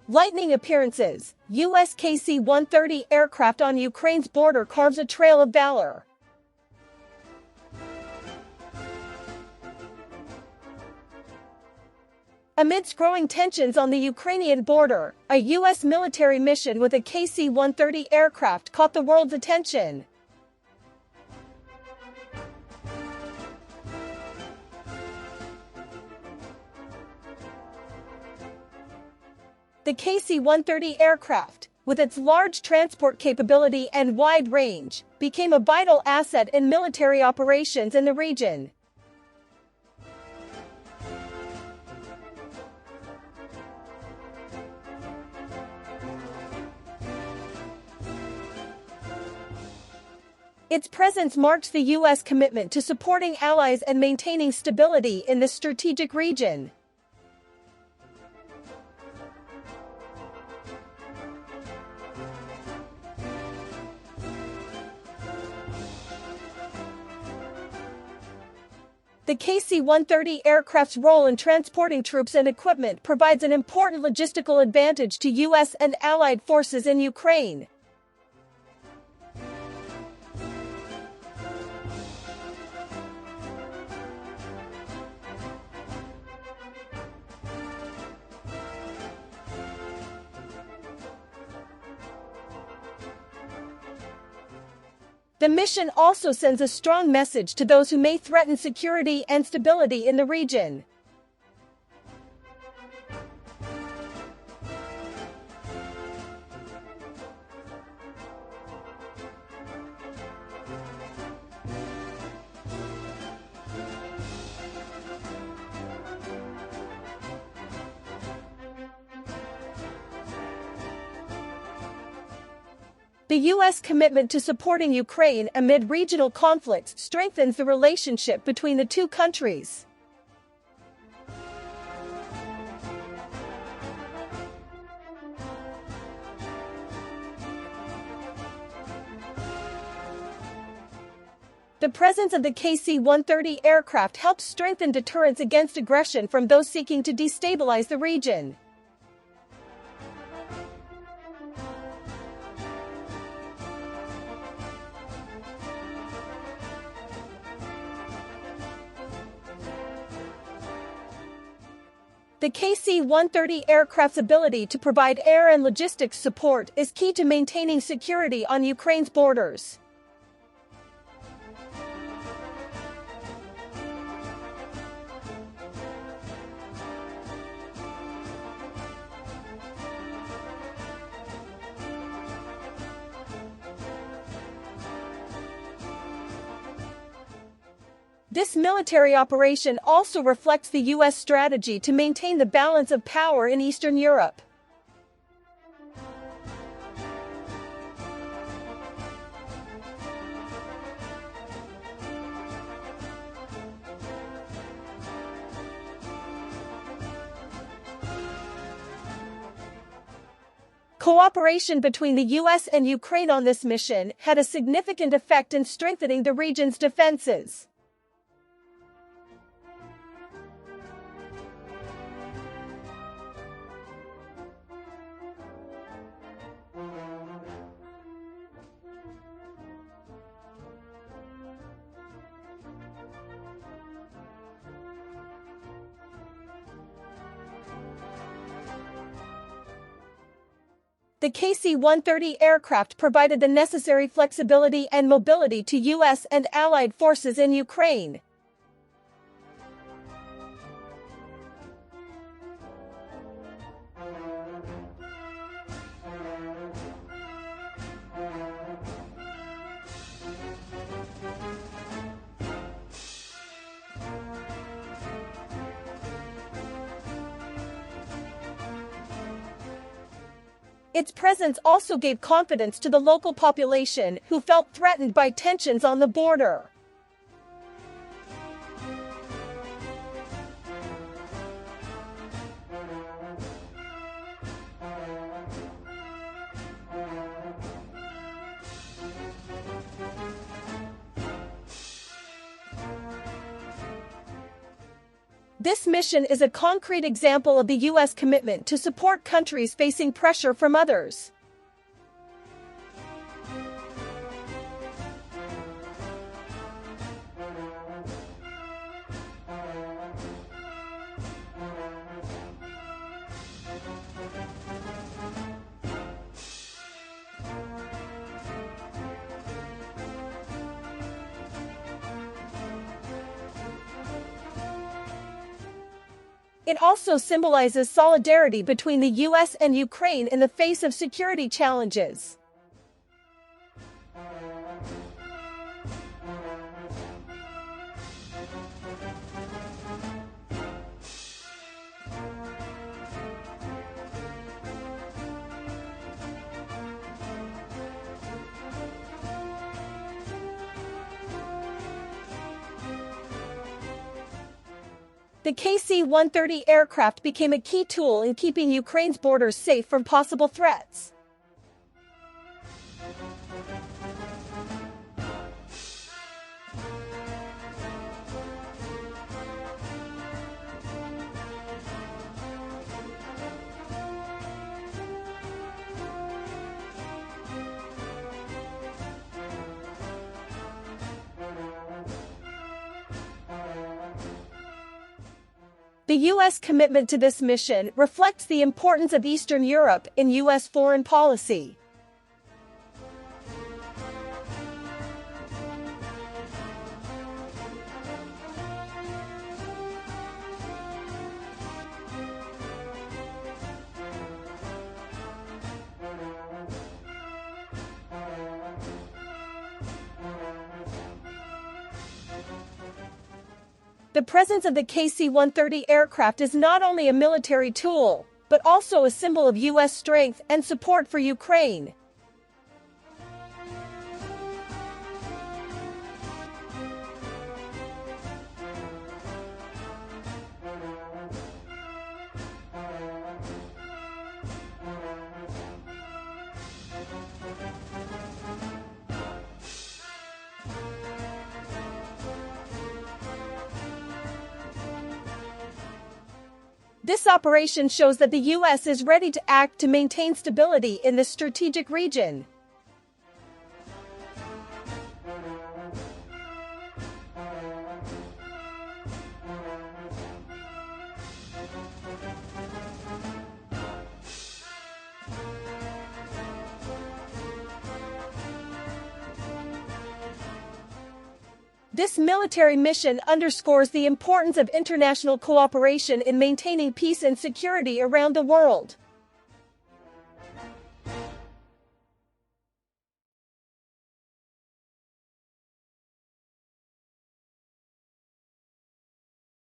Lightning appearances. U.S. KC-130 aircraft on Ukraine's border carves a trail of valor. Amidst growing tensions on the Ukrainian border, a U.S. military mission with a KC-130 aircraft caught the world's attention. The KC-130 aircraft, with its large transport capability and wide range, became a vital asset in military operations in the region. Its presence marks the U.S. commitment to supporting allies and maintaining stability in this strategic region. The KC-130 aircraft's role in transporting troops and equipment provides an important logistical advantage to U.S. and allied forces in Ukraine. The mission also sends a strong message to those who may threaten security and stability in the region. The U.S. commitment to supporting Ukraine amid regional conflicts strengthens the relationship between the two countries. The presence of the KC-130 aircraft helps strengthen deterrence against aggression from those seeking to destabilize the region. The KC-130 aircraft's ability to provide air and logistics support is key to maintaining security on Ukraine's borders. This military operation also reflects the U.S. strategy to maintain the balance of power in Eastern Europe. Cooperation between the U.S. and Ukraine on this mission had a significant effect in strengthening the region's defenses. The KC-130 aircraft provided the necessary flexibility and mobility to U.S. and allied forces in Ukraine. Its presence also gave confidence to the local population, who felt threatened by tensions on the border. This mission is a concrete example of the U.S. commitment to support countries facing pressure from others. It also symbolizes solidarity between the U.S. and Ukraine in the face of security challenges. The KC-130 aircraft became a key tool in keeping Ukraine's borders safe from possible threats. The U.S. commitment to this mission reflects the importance of Eastern Europe in U.S. foreign policy. The presence of the KC-130 aircraft is not only a military tool, but also a symbol of U.S. strength and support for Ukraine. This operation shows that the U.S. is ready to act to maintain stability in this strategic region. This military mission underscores the importance of international cooperation in maintaining peace and security around the world.